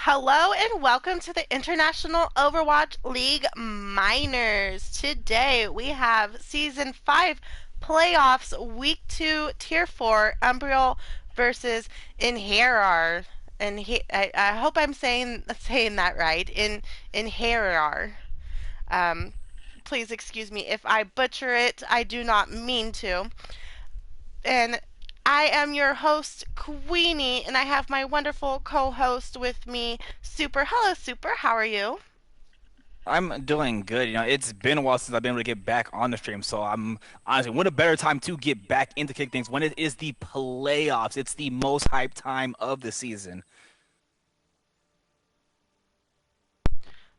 Hello and welcome to the International Overwatch League Minors. Today we have Season 5 Playoffs Week 2 Tier 4 Umbriel versus Einherjar. And I hope I'm saying that right. Einherjar. Um, Please excuse me if I butcher it. I do not mean to. And I am your host, Queenie, and I have my wonderful co host with me, Super. Hello, Super. How are you? I'm doing good. It's been a while since I've been able to get back on the stream. So I'm honestly, what a better time to get back into kick things when it is the playoffs. It's the most hyped time of the season.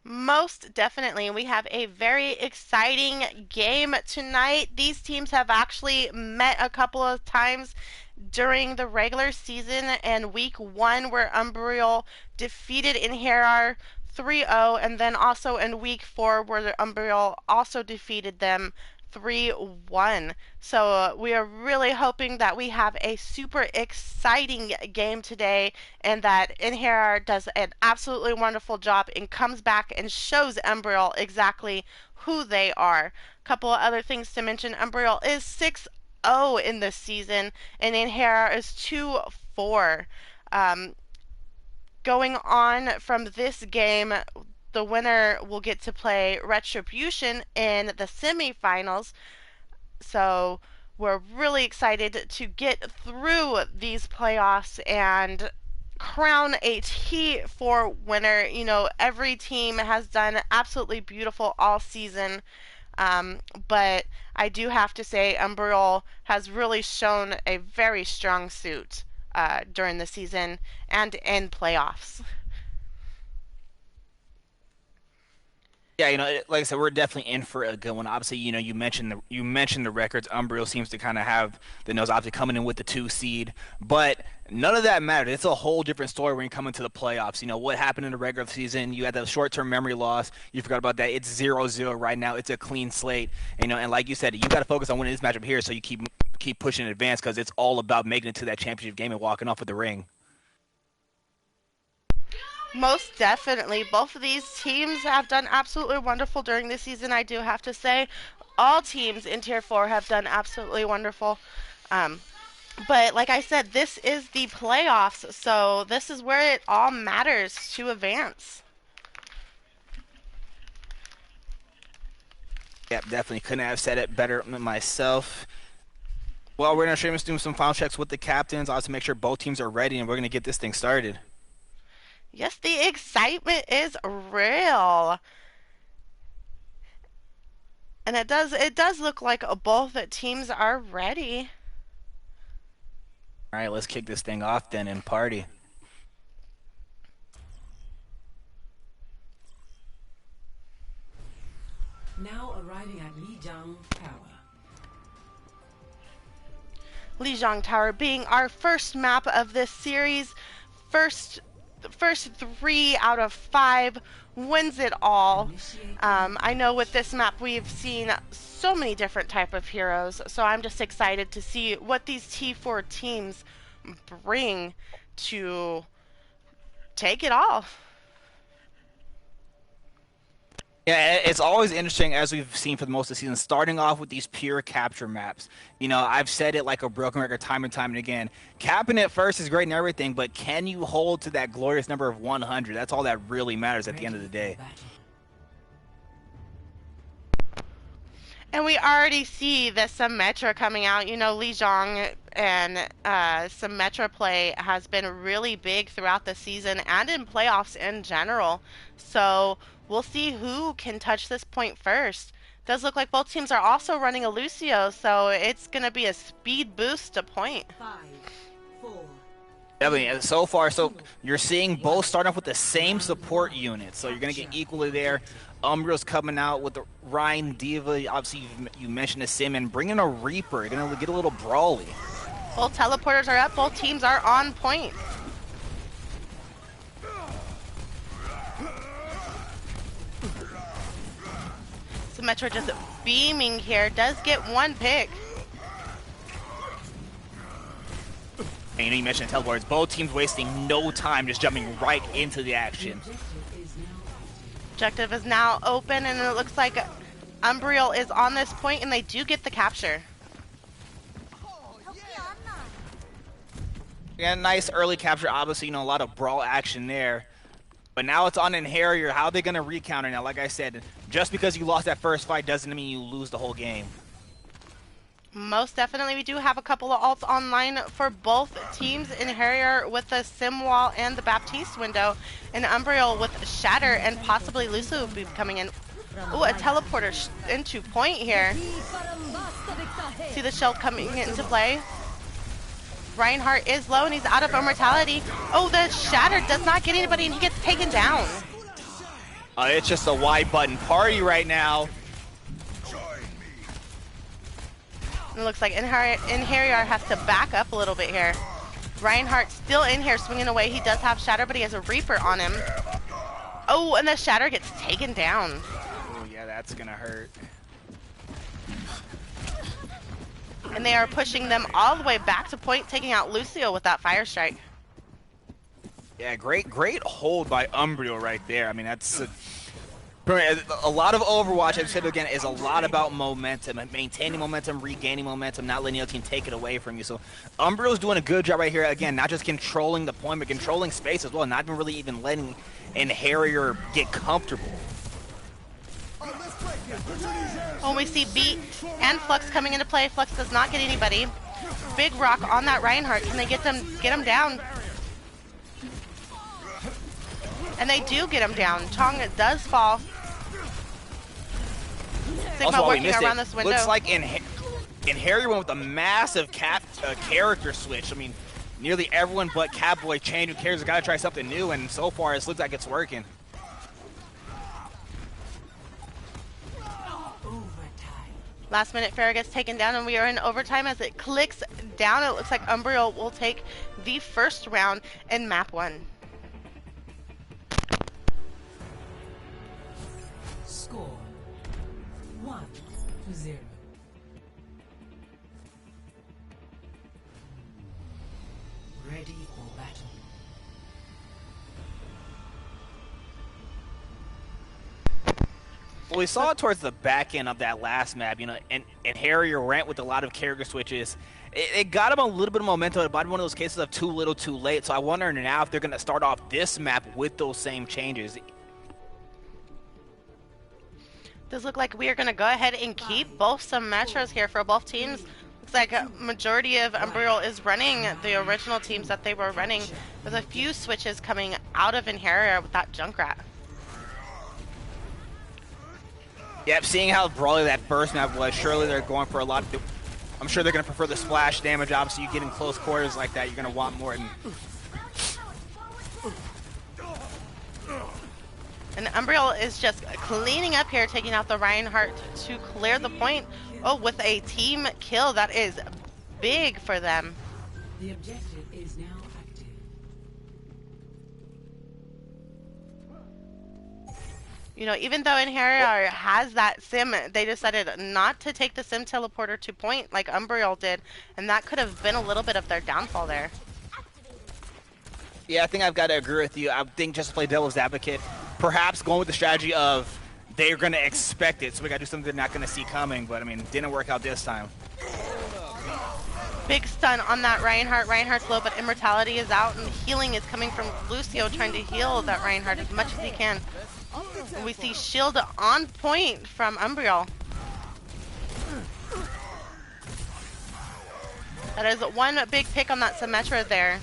Most definitely. We have a very exciting game tonight. These teams have actually met a couple of times during the regular season and week 1 where Umbriel defeated Inherar 3-0, and then also in week 4 where the Umbriel also defeated them 3-1. So we are really hoping that we have a super exciting game today and that Inherar does an absolutely wonderful job and comes back and shows Umbriel exactly who they are. A couple of other things to mention: Umbriel is 6-0 in this season, and Inherjar is 2-4. Um, Going on from this game, the winner will get to play Retribution in the semifinals. So we're really excited to get through these playoffs and crown a T4 winner. You know, every team has done absolutely beautiful all season. But I do have to say, Umbriel has really shown a very strong suit during the season and in playoffs. Yeah, like I said, we're definitely in for a good one. Obviously, you mentioned the records. Umbriel seems to kind of have the nose, obviously coming in with the 2 seed, but none of that mattered. It's a whole different story when you come into the playoffs. What happened in the regular season? You had the short-term memory loss. You forgot about that. It's 0-0 right now. It's a clean slate. And like you said, you got to focus on winning this matchup here, so you keep pushing in advance because it's all about making it to that championship game and walking off with the ring. Most definitely. Both of these teams have done absolutely wonderful during the season, I do have to say. All teams in Tier 4 have done absolutely wonderful. Um, but like I said, this is the playoffs, so this is where it all matters to advance. Yep, definitely couldn't have said it better myself. Well, we're gonna stream us doing some final checks with the captains, also make sure both teams are ready, and we're gonna get this thing started. Yes, the excitement is real. And it does look like both teams are ready. All right, let's kick this thing off then and party. Now arriving at Lijiang Tower. Lijiang Tower being our first map of this series. First first 3 out of 5 wins it all. I know with this map we've seen so many different type of heroes, so I'm just excited to see what these T4 teams bring to take it all. Yeah, it's always interesting, as we've seen for the most of the season, starting off with these pure capture maps. I've said it like a broken record time and time and again. Capping it first is great and everything, but can you hold to that glorious number of 100? That's all that really matters at the end of the day. And we already see the Symmetra coming out. You know, Li Zhang and Symmetra play has been really big throughout the season and in playoffs in general. So we'll see who can touch this point first. Does look like both teams are also running a Lucio, so it's going to be a speed boost to point. 5, 4, Definitely. So far, so you're seeing both starting off with the same support unit, so you're going to get equally there. Umbriel's coming out with the Ryan Diva. Obviously, you mentioned the Sim, and bringing a Reaper. You're going to get a little brawly. Both teleporters are up. Both teams are on point. Symmetra just beaming here. Does get one pick. And you know, you mentioned the teleporters. Both teams wasting no time, just jumping right into the action. Objective is now open, and it looks like Umbriel is on this point, and they do get the capture. Yeah, nice early capture. Obviously, you know, a lot of brawl action there. But now it's on Einherjar. How are they going to recounter now? Like I said, just because you lost that first fight doesn't mean you lose the whole game. Most definitely. We do have a couple of alts online for both teams. Einherjar with the Sim Wall and the Baptiste window, and Umbriel with Shatter and possibly Lucio will be coming in. Ooh, a teleporter into point here. See the shell coming into play. Reinhardt is low and he's out of immortality. Oh, the Shatter does not get anybody and he gets taken down. It's just a Y button party right now. It looks like Einherjar has to back up a little bit here. Reinhardt still in here swinging away. He does have Shatter, but he has a Reaper on him. Oh, and the Shatter gets taken down. Oh, yeah, that's going to hurt. And they are pushing them all the way back to point, taking out Lucio with that Fire Strike. Yeah, great hold by Umbriel right there. I mean, that's a lot of Overwatch, I've said again, is a lot about momentum and maintaining momentum, regaining momentum, not letting the other team take it away from you. So Umbriel's doing a good job right here. Again, not just controlling the point, but controlling space as well, not even really even letting Einherjar get comfortable. When we see Beat and Flux coming into play, Flux does not get anybody. Big rock on that Reinhardt. Can they get him down? And they do get him down. Chong does fall. Sigma Also, working around this window. Looks like Einherjar went with a massive character switch. I mean, nearly everyone but Catboy changed. Who cares? Got to try something new, and so far it looks like it's working. Last minute, Farrah gets taken down, and we are in overtime as it clicks down. It looks like Umbriel will take the first round in map 1. Score 1-0. Ready for battle. Well, we saw it towards the back end of that last map, you know, and Einherjar went with a lot of character switches. It got him a little bit of momentum, but one of those cases of too little, too late. So I wonder now if they're going to start off this map with those same changes. Does look like we are going to go ahead and keep both some metros here for both teams. Looks like a majority of Umbriel is running the original teams that they were running. There's a few switches coming out of Einherjar with that Junkrat. Yep, seeing how brawly that first map was, surely they're going for a lot. I'm sure they're going to prefer the splash damage. Obviously, you get in close quarters like that, you're going to want more. And Umbriel is just cleaning up here, taking out the Reinhardt to clear the point. Oh, with a team kill. That is big for them. The objective is now active. You know, even though Einherjar has that sim, they decided not to take the sim teleporter to point like Umbriel did, and that could have been a little bit of their downfall there. Yeah, I think I've got to agree with you. I think just to play devil's advocate, perhaps going with the strategy of they're going to expect it, so we got to do something they're not going to see coming, but I mean, didn't work out this time. Big stun on that Reinhardt. Reinhardt's low, but immortality is out, and healing is coming from Lucio trying to heal that Reinhardt as much as he can. And we see shield on point from Umbriel. That is one big pick on that Symmetra there.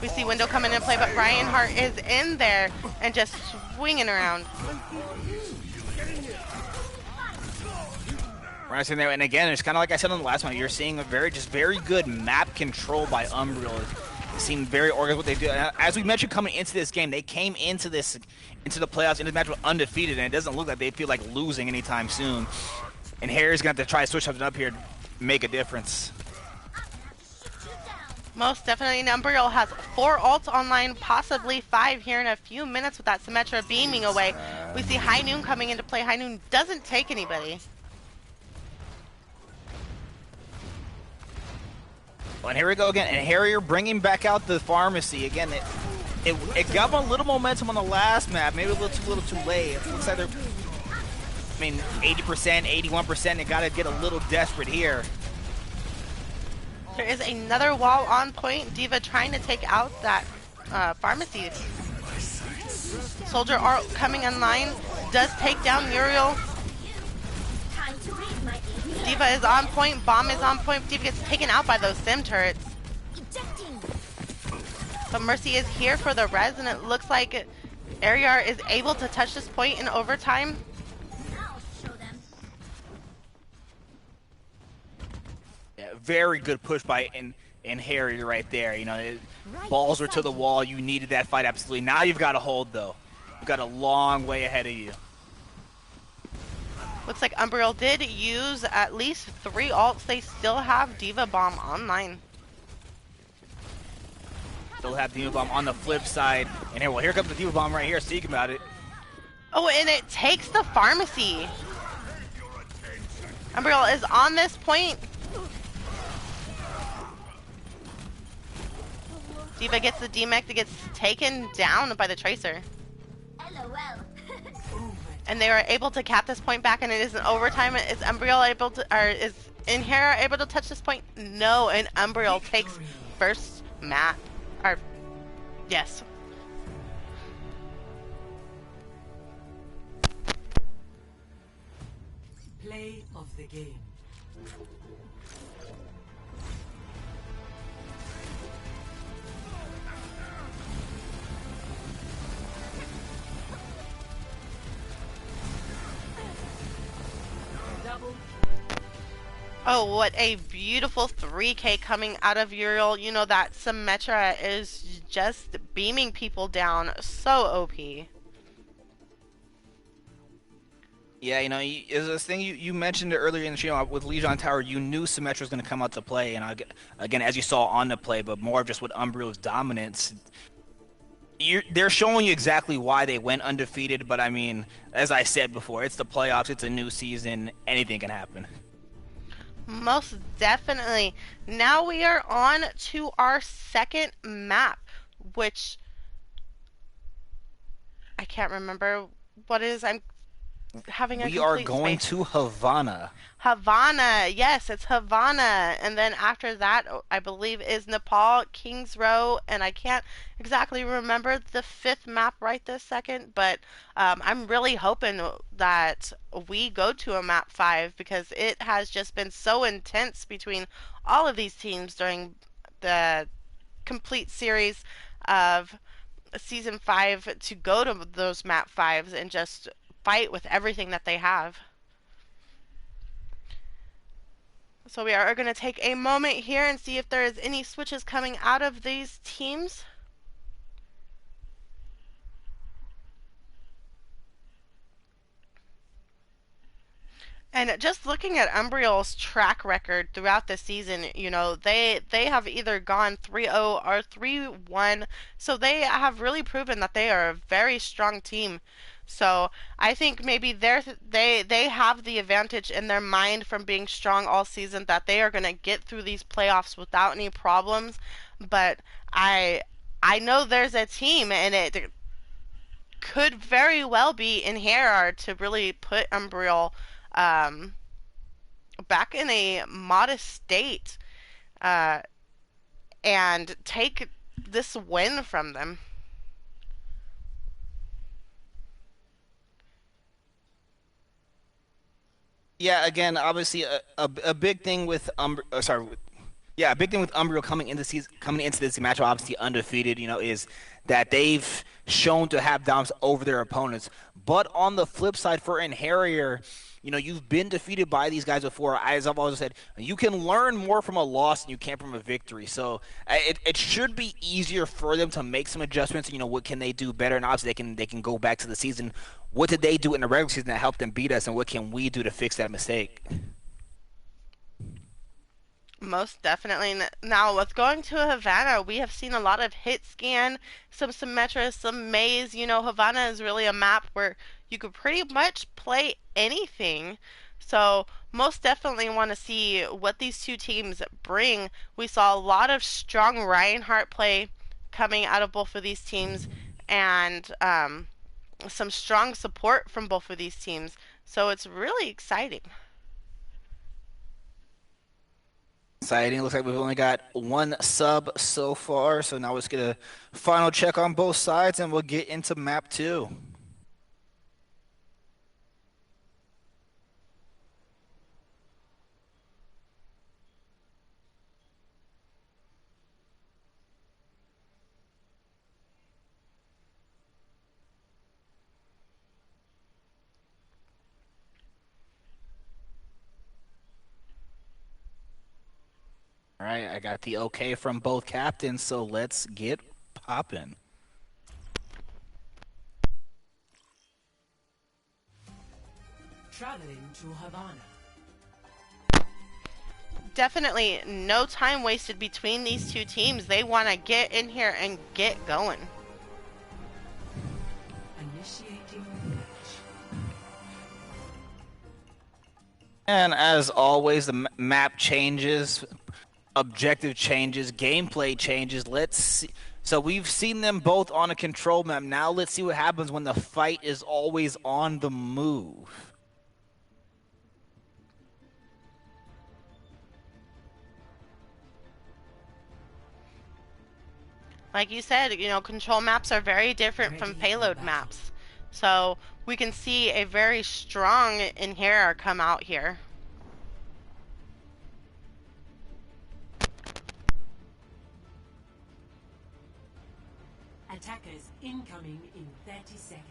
We see window coming in play, but Reinhardt is in there and just swinging around. Right in there, and again, it's kind of like I said on the last one. You're seeing a very good map control by Umbriel. It seemed very organized what they do. As we mentioned, coming into this game, they came into the playoffs in this match with undefeated, and it doesn't look like they feel like losing anytime soon. And Harry's going to have to try to switch something up here to make a difference. Most definitely, Umbriel has 4 ults online, possibly 5 here in a few minutes with that Symmetra beaming away. We see High Noon coming into play. High Noon doesn't take anybody. Oh, and here we go again. And Harrier bringing back out the pharmacy again. It got a little momentum on the last map, maybe a little too late. It looks like they're, I mean, 80%, 81%. They got to get a little desperate here. There is another wall on point. D.Va trying to take out that pharmacy. Soldier art coming online. Does take down Uriel. D.Va is on point. Bomb is on point. D.Va gets taken out by those sim turrets. But Mercy is here for the res, and it looks like Einherjar is able to touch this point in overtime. Yeah, very good push by Einherjar right there. You know, balls were to the wall. You needed that fight absolutely. Now you've got to hold though. You've got a long way ahead of you. Looks like Umbriel did use at least 3 ults. They still have D.Va Bomb online. Still have D.Va Bomb on the flip side. And here comes the D.Va Bomb right here. Speaking about it. Oh, and it takes the pharmacy. Umbriel is on this point. D.Va gets the D-Mech that gets taken down by the Tracer. LOL. And they were able to cap this point back, and it is an overtime. Is Umbriel able to, or is Einherjar able to touch this point? No, and Umbriel takes first map. Or, yes. Play of the game. Oh, what a beautiful 3K coming out of Uriel. You know, that Symmetra is just beaming people down. So OP. Yeah, you know, is this thing you mentioned it earlier in the show with Legion Tower. You knew Symmetra was going to come out to play, and again, as you saw on the play, but more of just with Umbriel's dominance. They're showing you exactly why they went undefeated, but I mean, as I said before, it's the playoffs, it's a new season, anything can happen. Most definitely. Now we are on to our second map, which I can't remember what it is. I'm having a We are complete going space. to Havana. Havana, yes, it's Havana, and then after that, I believe is Nepal, Kings Row, and I can't exactly remember the 5th map right this second, but I'm really hoping that we go to a map 5 because it has just been so intense between all of these teams during the complete series of season 5 to go to those map 5s and just fight with everything that they have. So we are going to take a moment here and see if there is any switches coming out of these teams. And just looking at Umbriel's track record throughout the season, you know, they have either gone 3-0 or 3-1. So they have really proven that they are a very strong team. So I think maybe they have the advantage in their mind from being strong all season that they are going to get through these playoffs without any problems. But I know there's a team, and it could very well be Einherjar to really put Umbriel back in a modest state and take this win from them. Yeah, again, obviously a big thing with a big thing with Umbriel coming into this matchup, obviously undefeated, you know, is that they've shown to have dominance over their opponents. But on the flip side, for Einherjar, you know, you've been defeated by these guys before. As I've always said, you can learn more from a loss than you can from a victory. So it should be easier for them to make some adjustments. You know, what can they do better? And obviously they can go back to the season. What did they do in the regular season that helped them beat us, and what can we do to fix that mistake? Most definitely. Now, with going to Havana, we have seen a lot of hit scan, some Symmetra, some maze. You know, Havana is really a map where you could pretty much play anything. So most definitely want to see what these two teams bring. We saw a lot of strong Reinhardt play coming out of both of these teams, and some strong support from both of these teams. So it's really exciting. Exciting. Looks like we've only got one sub so far, so now let's get a final check on both sides, and we'll get into map 2. All right, I got the okay from both captains, so let's get popping. Traveling to Havana. Definitely no time wasted between these two teams. They want to get in here and get going. Initiating match. And as always, the map changes, objective changes, gameplay changes. Let's see. So we've seen them both on a control map. Now let's see what happens when the fight is always on the move. Like you said, control maps are very different from payload maps. So we can see a very strong Einherjar come out here. Attackers incoming in 30 seconds.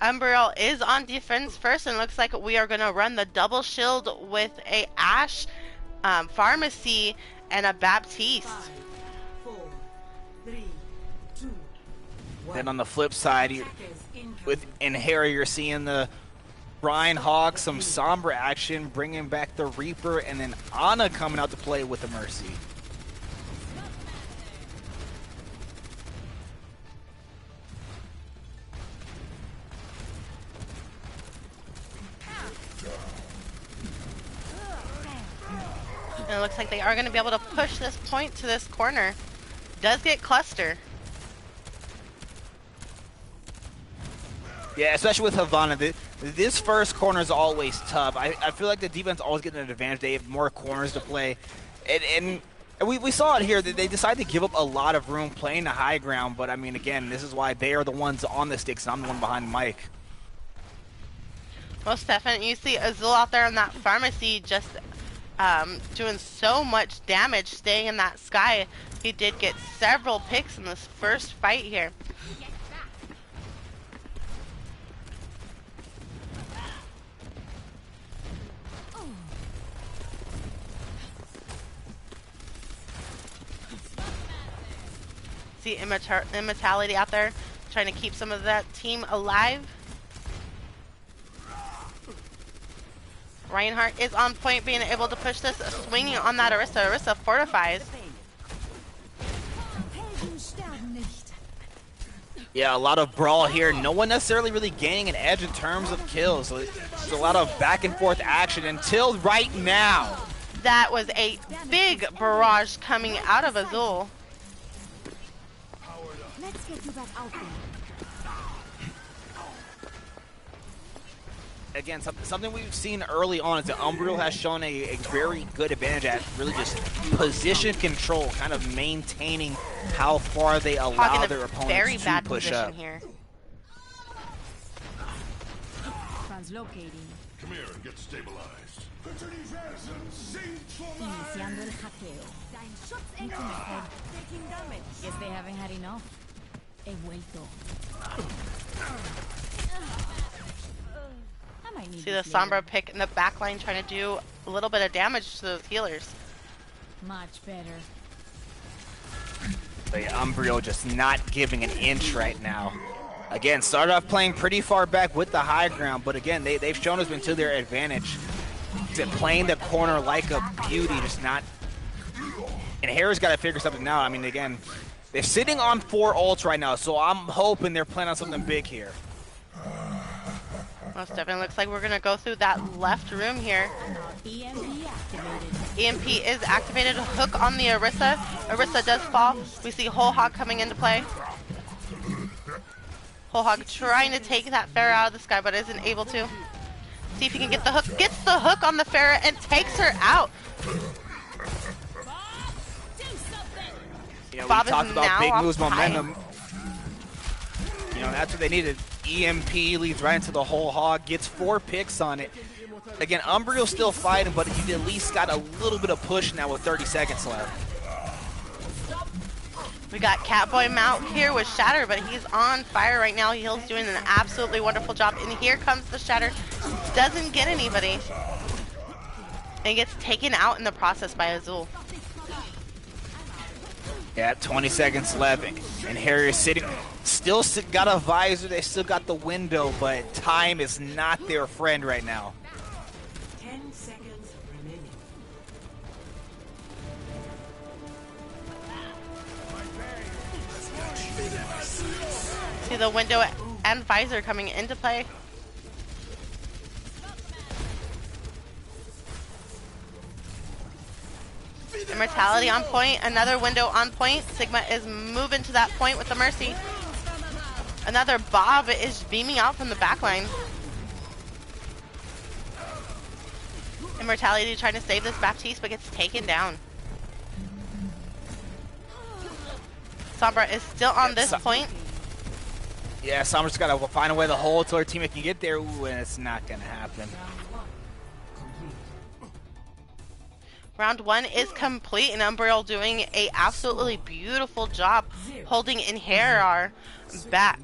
Umbriel is on defense first, and looks like we are going to run the double shield with a Ashe, Pharmacy, and a Baptiste. 5, 4, 3, 2, 1. Then on the flip side, Attackers incoming. with Einherjar, you're seeing the Brian Hawk, some Sombra action, bringing back the Reaper, and then Ana coming out to play with the Mercy. And it looks like they are going to be able to push this point to this corner. Does get cluster. Yeah, especially with Havana. This first corner is always tough. I feel like the defense always getting an advantage. They have more corners to play. And we saw it here. They decided to give up a lot of room playing the high ground. But, I mean, again, this is why they are the ones on the sticks, and I'm the one behind Mike. Most definitely. You see Azul out there in that Pharmacy just doing so much damage, staying in that sky. He did get several picks in this first fight here. See Immortality out there trying to keep some of that team alive. Reinhardt is on point, being able to push this, swinging on that Orisa. Orisa fortifies. Yeah, a lot of brawl here. No one necessarily really gaining an edge in terms of kills. So it's a lot of back and forth action until right now. That was a big barrage coming out of Azul. Let's get you back out there. Again, something we've seen early on is that Umbriel has shown a very good advantage at really just position control, kind of maintaining how far they allow their opponents to push up. Here. Translocating. Come here and get stabilized. Iniciando el hackeo. Mucho mejor. Taking damage. Guess they haven't had enough. He vuelto. See the Sombra pick in the back line, trying to do a little bit of damage to those healers. Much better. But yeah, Umbriel just not giving an inch right now. Again, started off playing pretty far back with the high ground, but again, they've shown us been to their advantage. playing the corner like a beauty, just not. And Harry's got to figure something out. I mean, again, they're sitting on 4 ults right now, so I'm hoping they're planning on something big here. Most definitely looks like we're gonna go through that left room here. EMP activated. EMP is activated. Hook on the Orisa. Orisa does fall. We see Whole Hog coming into play. Whole Hog trying to take that Pharah out of the sky, but isn't able to. See if he can get the hook. Gets the hook on the Pharah and takes her out. You know, Bob we talked is about now big off moves, high. momentum. You know, that's what they needed. EMP leads right into the Whole Hog, gets 4 picks on it. Again, Umbriel's still fighting, but he at least got a little bit of push now with 30 seconds left. We got Catboy Mount here with Shatter, but he's on fire right now. He's doing an absolutely wonderful job. And here comes the Shatter. Doesn't get anybody. And gets taken out in the process by Azul. Yeah, 20 seconds left, and Harry is sitting, still got a visor, they still got the window, but time is not their friend right now. 10 seconds remaining. See the window and visor coming into play. Immortality on point, another window on point. Sigma is moving to that point with the Mercy. Another Bob is beaming out from the backline. Immortality trying to save this Baptiste, but gets taken down. Sombra is still on this point. Yeah, Sombra's got to find a way to hold till her teammate can get there. Ooh, and it's not going to happen. Round 1 is complete, and Umbriel doing a absolutely beautiful job holding Einherjar back.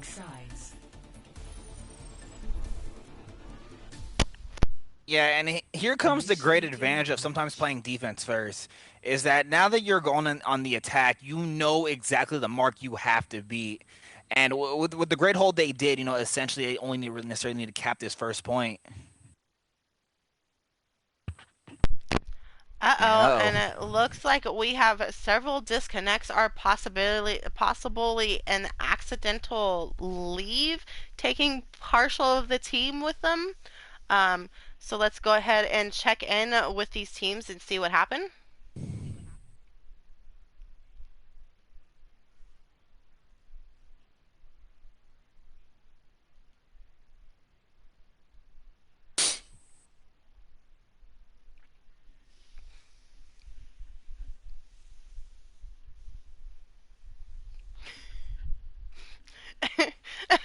Yeah, and here comes the great advantage of sometimes playing defense first, is that now that you're going on the attack, you know exactly the mark you have to beat. And with the great hold they did, you know, essentially they only necessarily need to cap this first point. Uh-oh, and it looks like we have several disconnects. Are possibly an accidental leave, taking partial of the team with them. So let's go ahead and check in with these teams and see what happened.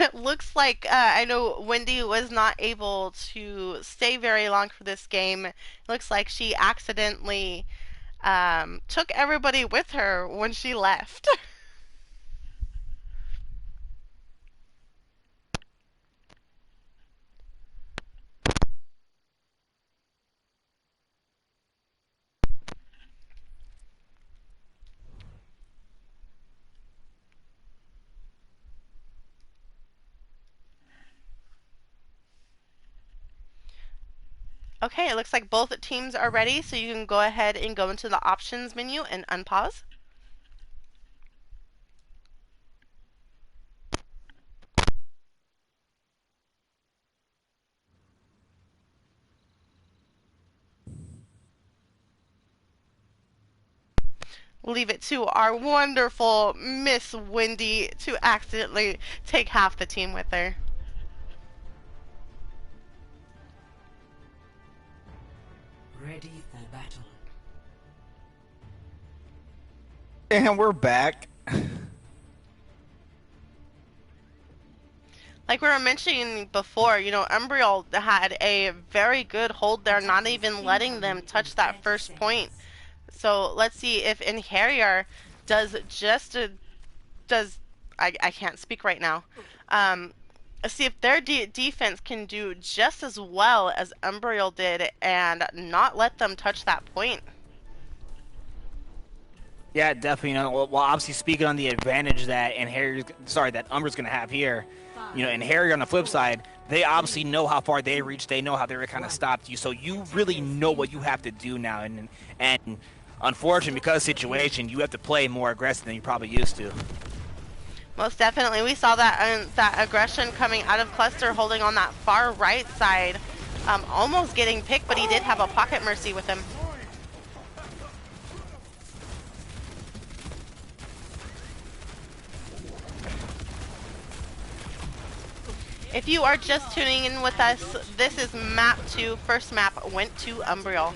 It looks like I know Wendy was not able to stay very long for this game. It looks like she accidentally took everybody with her when she left. Okay, it looks like both teams are ready, so you can go ahead and go into the options menu and unpause. Leave it to our wonderful Miss Wendy to accidentally take half the team with her. Ready for battle. And we're back. Like we were mentioning before, you know, Umbriel had a very good hold there, not even letting them touch that first point. So let's see if Einherjar does I can't speak right now. See if their defense can do just as well as Umbriel did and not let them touch that point. Yeah, definitely. You know, well, obviously speaking on the advantage that Umbriel's going to have here, you know, and Harry on the flip side, they obviously know how far they reached. They know how they were kind of stopped you. So you really know what you have to do now. And unfortunately, because of the situation, you have to play more aggressive than you probably used to. Most definitely. We saw that aggression coming out of Cluster, holding on that far right side. Almost getting picked, but he did have a pocket mercy with him. If you are just tuning in with us, this is map 2. First map went to Umbriel.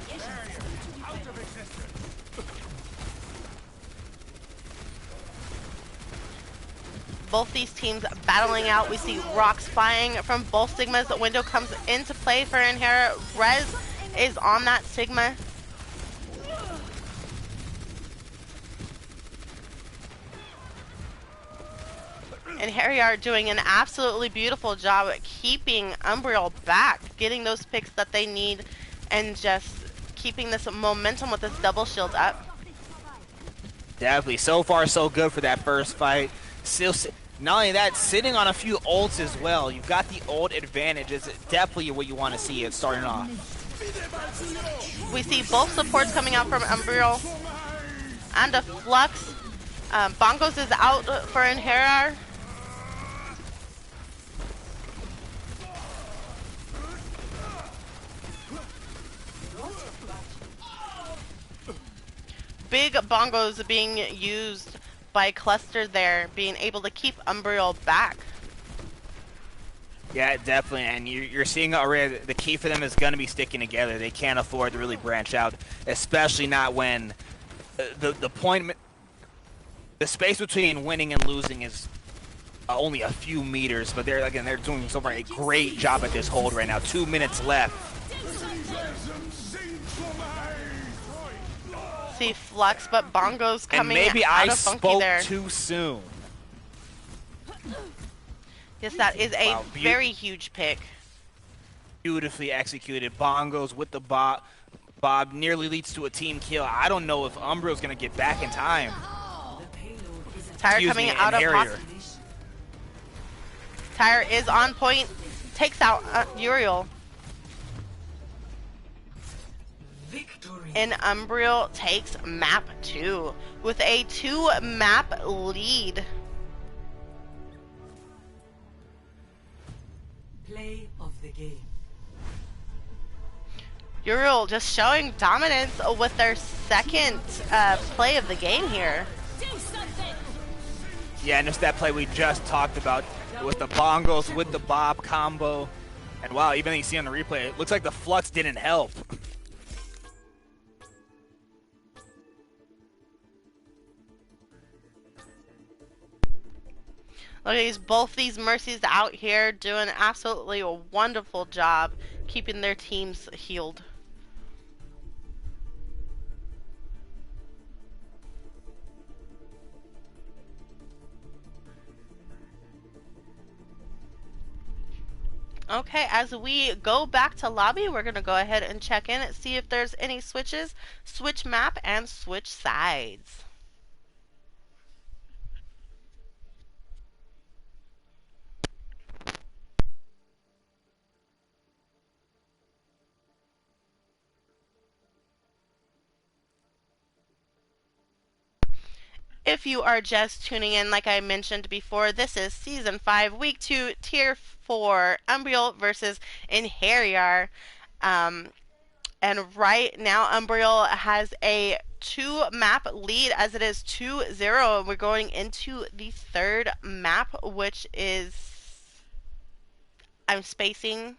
Both these teams battling out. We see rocks flying from both Sigmas. The window comes into play for Einherjar. Rez is on that Sigma. Einherjar doing an absolutely beautiful job at keeping Umbriel back, getting those picks that they need, and just keeping this momentum with this double shield up. Definitely. So far, so good for that first fight. Still, not only that, sitting on a few ults as well. You've got the ult advantage. It's definitely what you want to see it starting off. We see both supports coming out from Umbriel and a Flux. Bongos is out for Einherjar. Big bongos being used by Cluster there, being able to keep Umbriel back. Yeah, definitely, and you're seeing already the key for them is going to be sticking together. They can't afford to really branch out, especially not when the space between winning and losing is only a few meters. But they're doing so far a great job at this hold right now. 2 minutes left. See Flux, but Bongo's coming and maybe out I of Funky spoke there. too soon. Yes, that is a Wow, very huge pick. Beautifully executed. Bongos with the Bob nearly leads to a team kill. I don't know if Umbriel's going to get back in time. Tire coming out of Einherjar. Tire is on point. Takes out Uriel. And Umbriel takes map 2 with a 2-map lead. Play of the game. Uriel just showing dominance with their second play of the game here. Yeah, and it's that play we just talked about with the Bongos with the Bob combo. And wow, even though you see on the replay, it looks like the Flux didn't help. Look at both these Mercies out here doing absolutely a wonderful job keeping their teams healed. Okay, as we go back to lobby, we're going to go ahead and check in and see if there's any switches, switch map, and switch sides. If you are just tuning in, like I mentioned before, this is Season 5, Week 2, Tier 4, Umbriel versus Einherjar. And right now, Umbriel has a 2-map lead as it is 2-0. And we're going into the third map, which is... I'm spacing.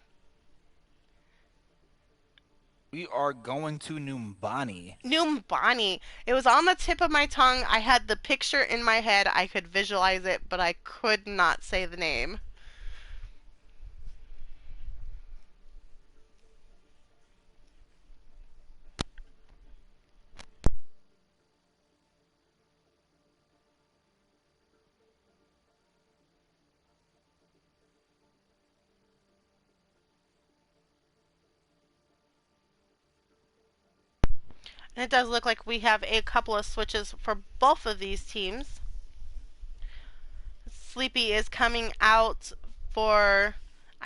We are going to Numbani. Numbani. It was on the tip of my tongue. I had the picture in my head. I could visualize it, but I could not say the name. And it does look like we have a couple of switches for both of these teams. Sleepy is coming out for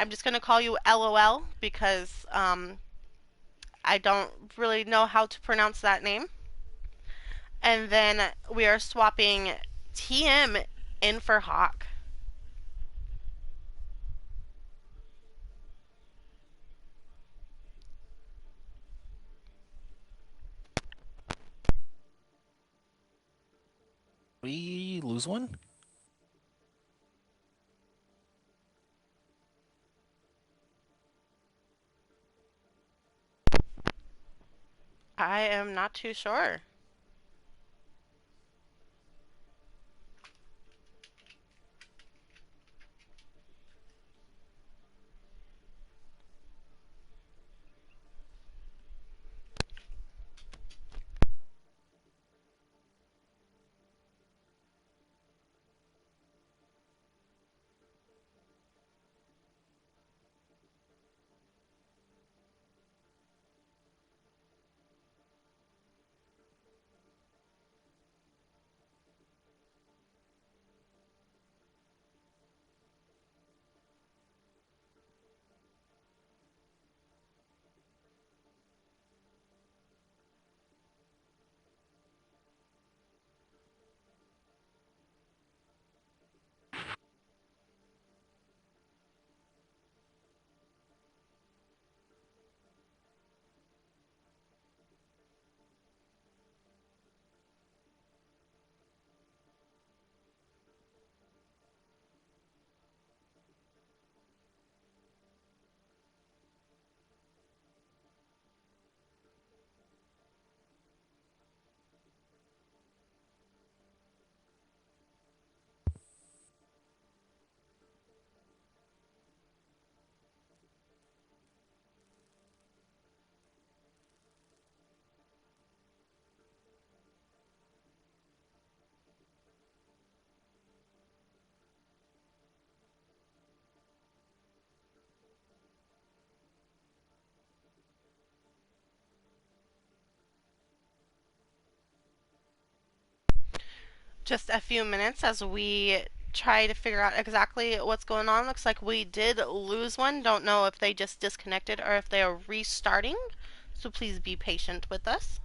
I'm just going to call you LOL because I don't really know how to pronounce that name. And then we are swapping TM in for Hawk. We lose one? I am not too sure. Just a few minutes as we try to figure out exactly what's going on. Looks like we did lose one. Don't know if they just disconnected or if they are restarting. So please be patient with us.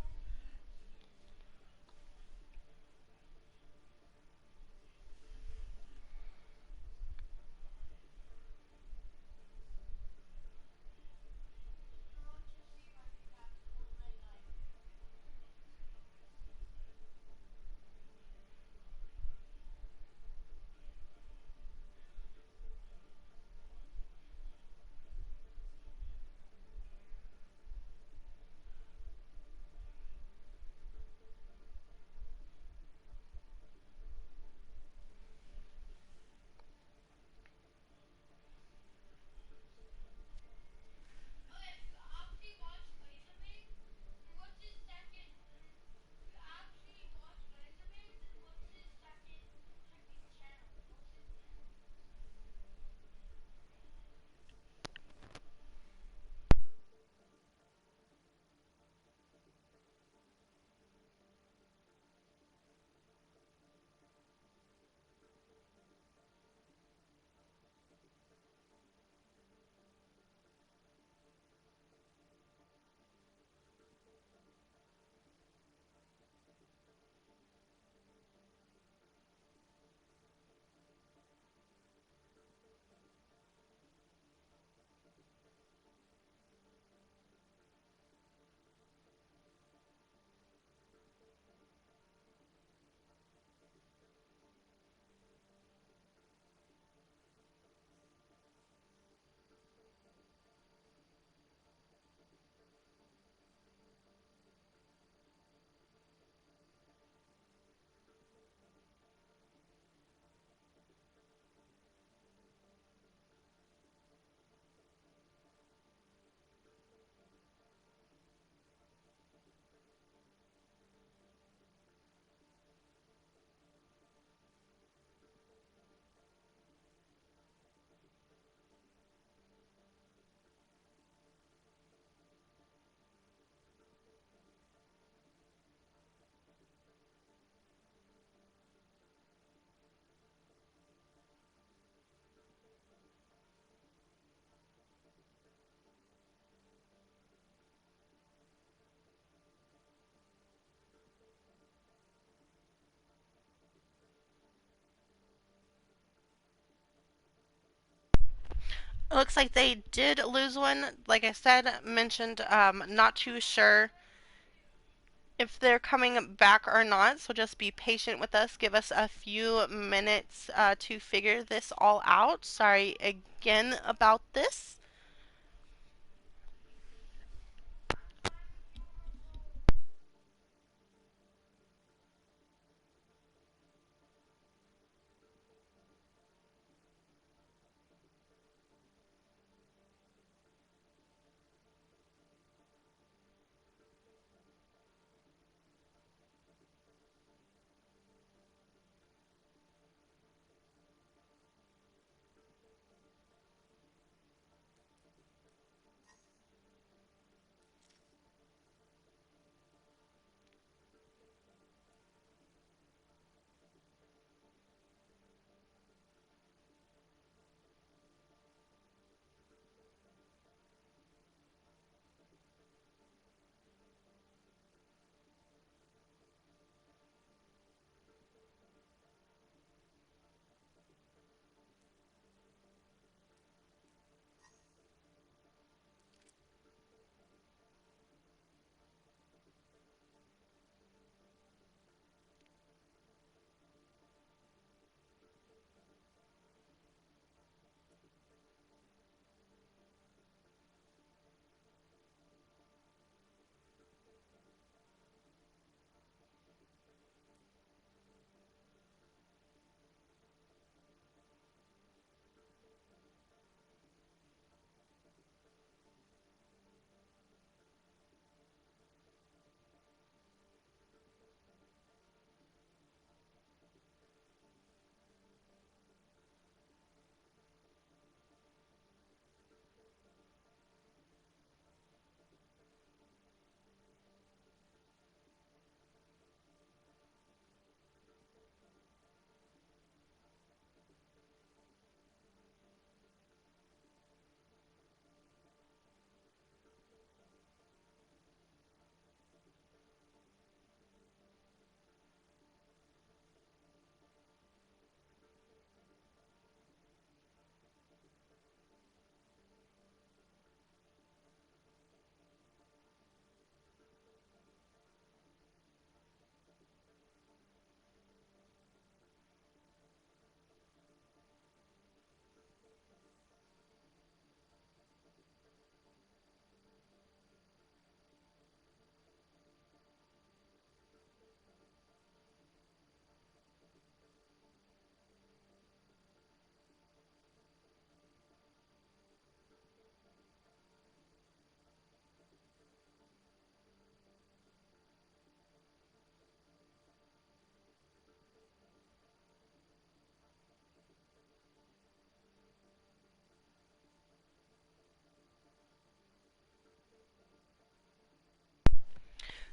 It looks like they did lose one. Like I said, mentioned, not too sure if they're coming back or not. So just be patient with us. Give us a few minutes to figure this all out. Sorry again about this.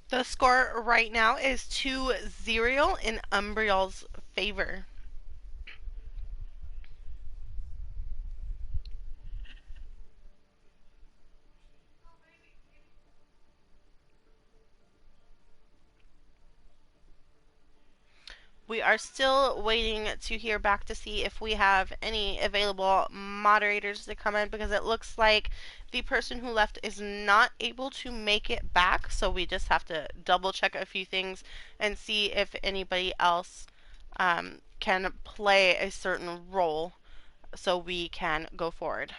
The score right now is 2-0 in Umbriel's favor. We are still waiting to hear back to see if we have any available moderators to come in because it looks like the person who left is not able to make it back. So we just have to double check a few things and see if anybody else can play a certain role so we can go forward.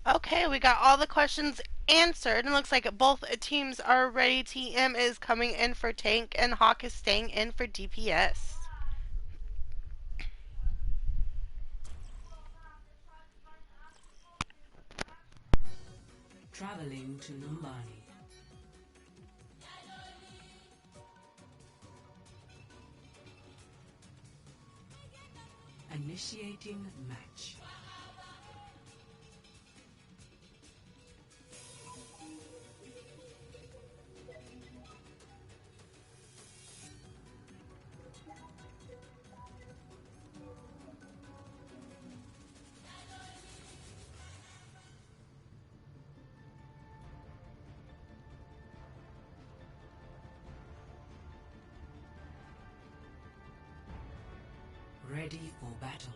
Okay, we got all the questions answered, and looks like both teams are ready. TM is coming in for tank, and Hawk is staying in for DPS. Traveling to Numbani. Initiating match. Ready for battle.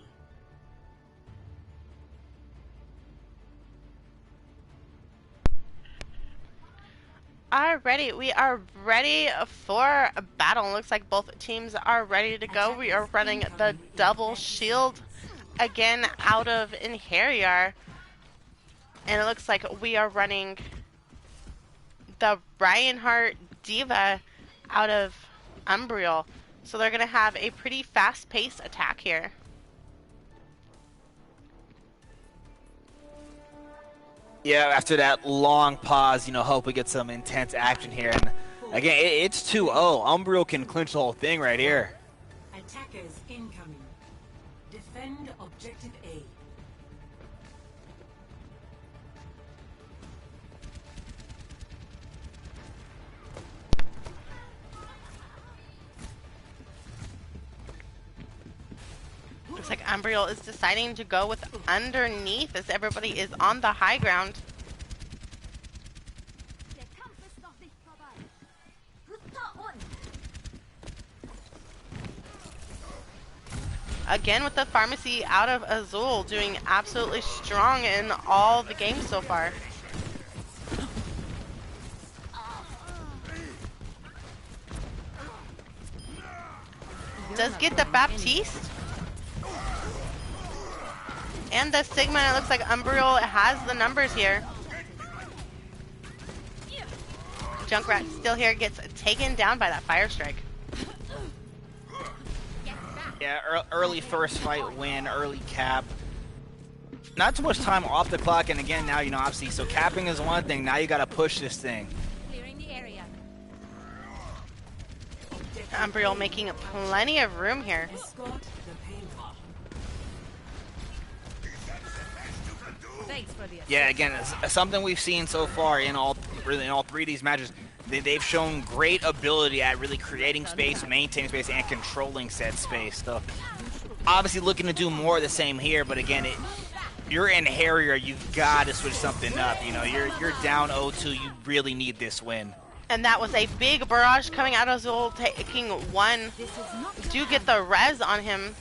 Alrighty, we are ready for a battle. Looks like both teams are ready to go. We are running the double shield again out of Einherjar. And it looks like we are running the Reinhardt Diva out of Umbriel. So they're going to have a pretty fast-paced attack here. Yeah, after that long pause, hope we get some intense action here. And again, it's 2-0. Umbriel can clinch the whole thing right here. Attackers incoming. Defend objective A. Looks like Umbriel is deciding to go with underneath as everybody is on the high ground. Again with the pharmacy out of Azul, doing absolutely strong in all the games so far. Does get the Baptiste. And the Sigma, it looks like Umbriel has the numbers here. Junkrat still here, gets taken down by that fire strike. Yeah, early first fight win, early cap. Not too much time off the clock, and again, now, obviously, so capping is one thing. Now you got to push this thing. Clearing the area. Umbriel making plenty of room here. Escort the payload. Thanks for the assist. Yeah, again, it's something we've seen so far in all three of these matches. They've shown great ability at really creating space, maintaining space, and controlling said space. So, obviously looking to do more of the same here, but again, you're in Harrier, you've got to switch something up. You're down 0-2, you really need this win. And that was a big barrage coming out of Zul, taking one. Do get the res on him.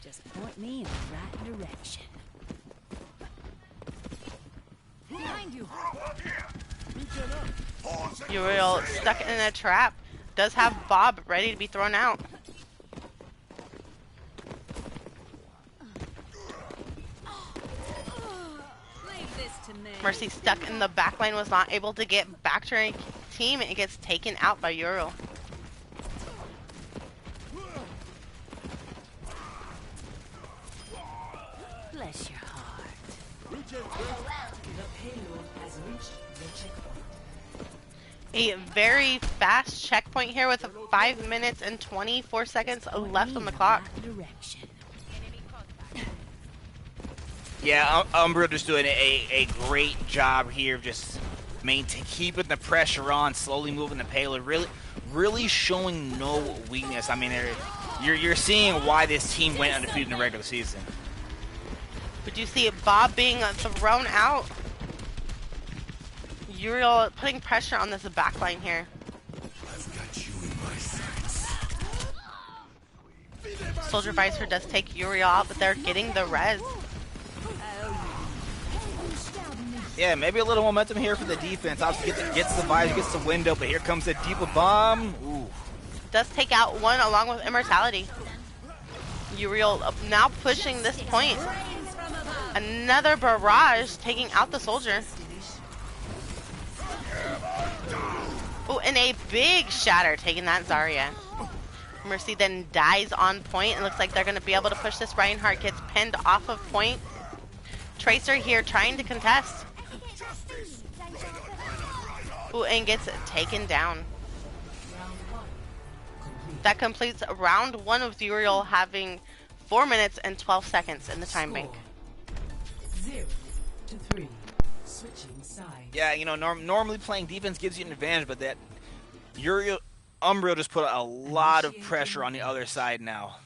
Just point me in the right direction. Behind you. Uriel stuck in a trap. Does have Bob ready to be thrown out. Leave this to me. Mercy stuck in the back line, was not able to get back to her team. It gets taken out by Uriel. Bless your heart. The payload has reached the checkpoint. A very fast checkpoint here with 5 minutes and 24 seconds left on the clock. Direction. Yeah, Umbriel just doing a great job here of just keeping the pressure on, slowly moving the payload, really showing no weakness. I mean, you're seeing why this team went undefeated in the regular season. But you see Bob being thrown out. Uriel putting pressure on this backline here. I've got you in my sights. Soldier Visor does take Uriel out, but they're getting the res. Yeah, maybe a little momentum here for the defense. Obviously gets the visor, gets the window, but here comes the Deepa bomb. Ooh. does take out one along with Immortality. Uriel now pushing this point. Another barrage taking out the soldier. Oh, and a big shatter taking that Zarya. Mercy then dies on point. It looks like they're going to be able to push this. Reinhardt gets pinned off of point. Tracer here trying to contest. Ooh, and gets taken down. That completes round 1 with Uriel having 4 minutes and 12 seconds in the time bank. 0-3. Switching sides. Yeah, you know, normally playing defense gives you an advantage, but that Umbriel just put a lot of pressure on the other side now.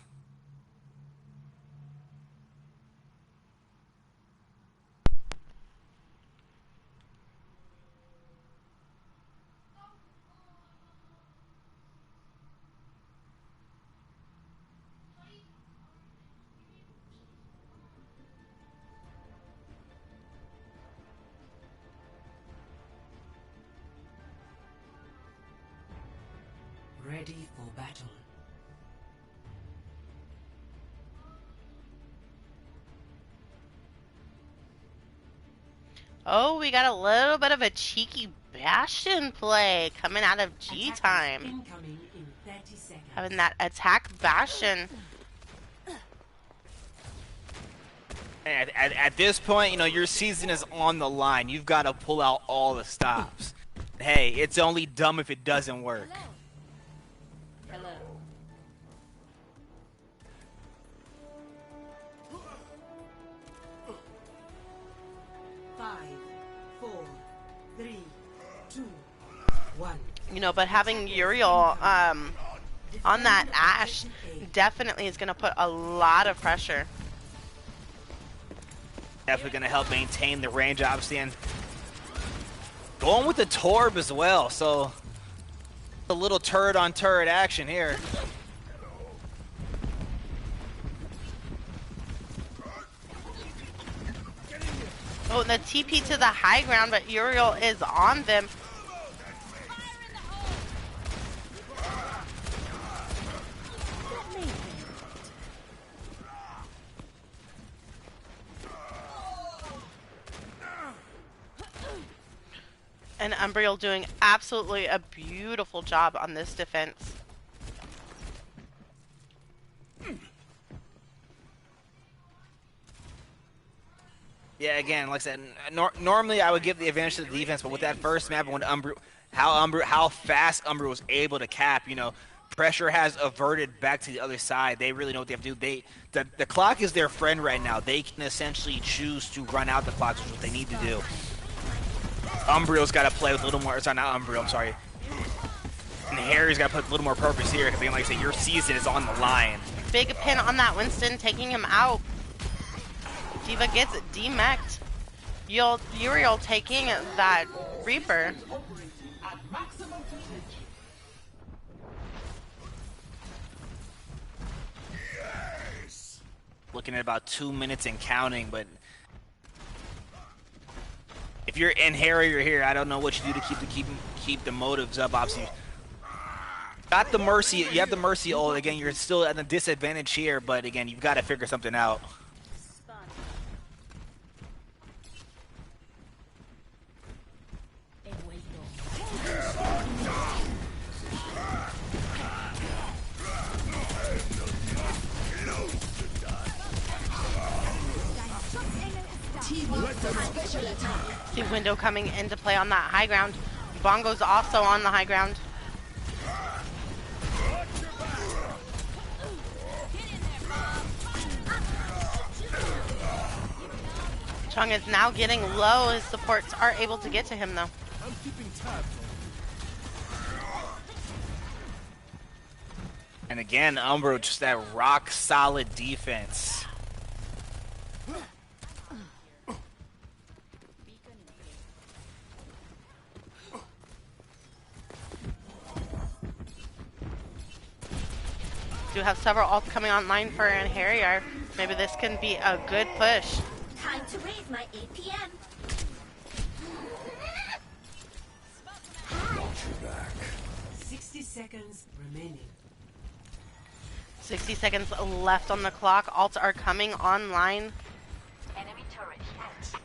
Ready for battle. Oh, we got a little bit of a cheeky Bastion play coming out of G Attackers time. incoming in 30 seconds. Having that attack Bastion. At this point, you know, your season is on the line. You've got to pull out all the stops. Hey, it's only dumb if it doesn't work. Hello. 5, 4, 3, 2, 1. You know, but having Uriel on that Ashe definitely is going to put a lot of pressure. Definitely going to help maintain the range, obviously, and going with the Torb as well, so a little turret on turret action here. Oh, and the TP to the high ground, but Uriel is on them. And Umbriel doing absolutely a beautiful job on this defense. Yeah, again, like I said, normally I would give the advantage to the defense, but with that first map, when how fast Umbriel was able to cap, you know, pressure has averted back to the other side. They really know what they have to do. The clock is their friend right now. They can essentially choose to run out the clock, which is what they need to do. Umbriel's got to play with a little more. Sorry, not Umbriel. I'm sorry. And Harry's got to put a little more purpose here because, like I said, your season is on the line. Big pin on that Winston, taking him out. Diva gets demeched. Uriel taking that Reaper. Looking at about 2 minutes and counting, but if you're Einherjar here, I don't know what you do to keep the motives up. Obviously, got the Mercy. You have the Mercy ult. Again, you're still at a disadvantage here, but again, you've got to figure something out. See Window coming into play on that high ground. Bongo's also on the high ground. Chung is now getting low. His supports are able to get to him though. I'm keeping tabs. And again, Umbro, just that rock solid defense. Do have several ults coming online for Einherjar. Maybe this can be a good push. Time to raise my APM. Watch your back. 60 60 seconds remaining. 60 seconds left on the clock. Alts are coming online. Enemy turret hit.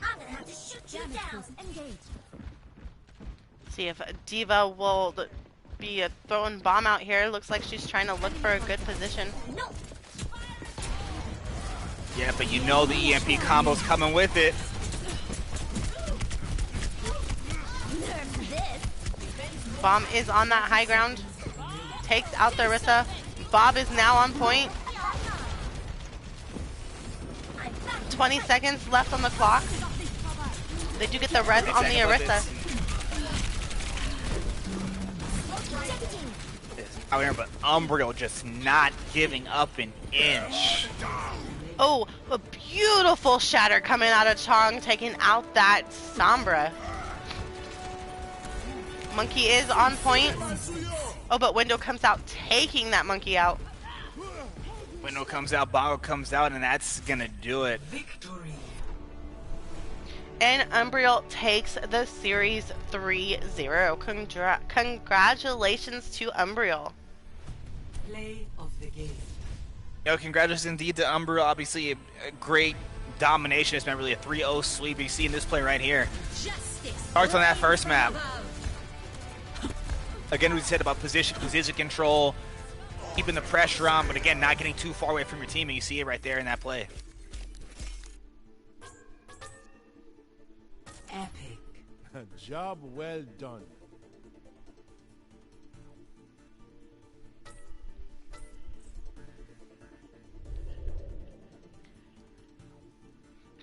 I'm gonna have to shoot you Damage down. boost engaged. See if Diva will be throwing bomb out here. Looks like she's trying to look for a good position. No. Yeah, but you know the EMP combo's coming with it. Nerf this. Bomb is on that high ground. Takes out the Orisa. Bob is now on point. 20 seconds left on the clock. They do get the res on the Orisa. Out here, but Umbriel just not giving up an inch. Oh, a beautiful shatter coming out of Chong, taking out that Sombra. Monkey is on point. Oh, but Window comes out, taking that monkey out. Window comes out, Bongo comes out, and that's gonna do it. Victory. And Umbriel takes the series 3-0. Congratulations to Umbriel. Play of the game. Congratulations indeed to Umbriel. Obviously, a great domination. It's been really a 3-0 sweep. You see in this play right here. Starts on that first map. Again, we said about position control, keeping the pressure on, but again, not getting too far away from your team, and you see it right there in that play. Epic. Job well done.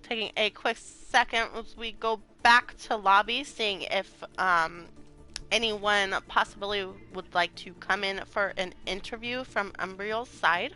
Taking a quick second as we go back to lobby, seeing if anyone possibly would like to come in for an interview from Umbriel's side.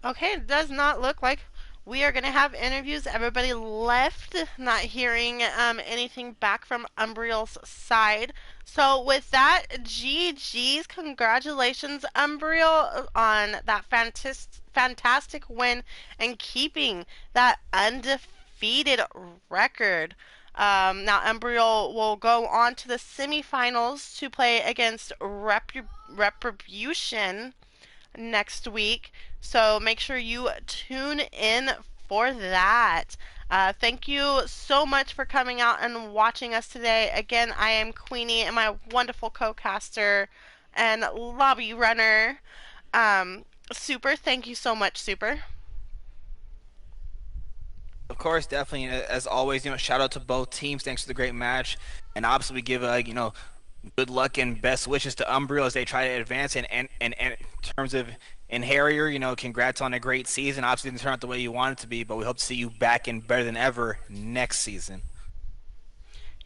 Okay, it does not look like we are going to have interviews. Everybody left, not hearing anything back from Umbriel's side. So with that, GG's, congratulations, Umbriel, on that fantastic win and keeping that undefeated record. Now, Umbriel will go on to the semifinals to play against Retribution next week. So make sure you tune in for that. Thank you so much for coming out and watching us today. Again, I am Queenie and my wonderful co-caster and lobby runner, Super. Thank you so much, Super. Of course, definitely, as always, shout out to both teams. Thanks for the great match. And obviously we give, good luck and best wishes to Umbriel as they try to advance. And in terms of Einherjar, congrats on a great season. Obviously, it didn't turn out the way you want it to be, but we hope to see you back and better than ever next season.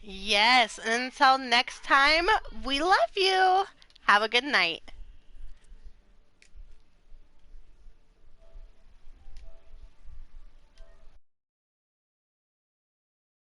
Yes, and until next time, we love you. Have a good night.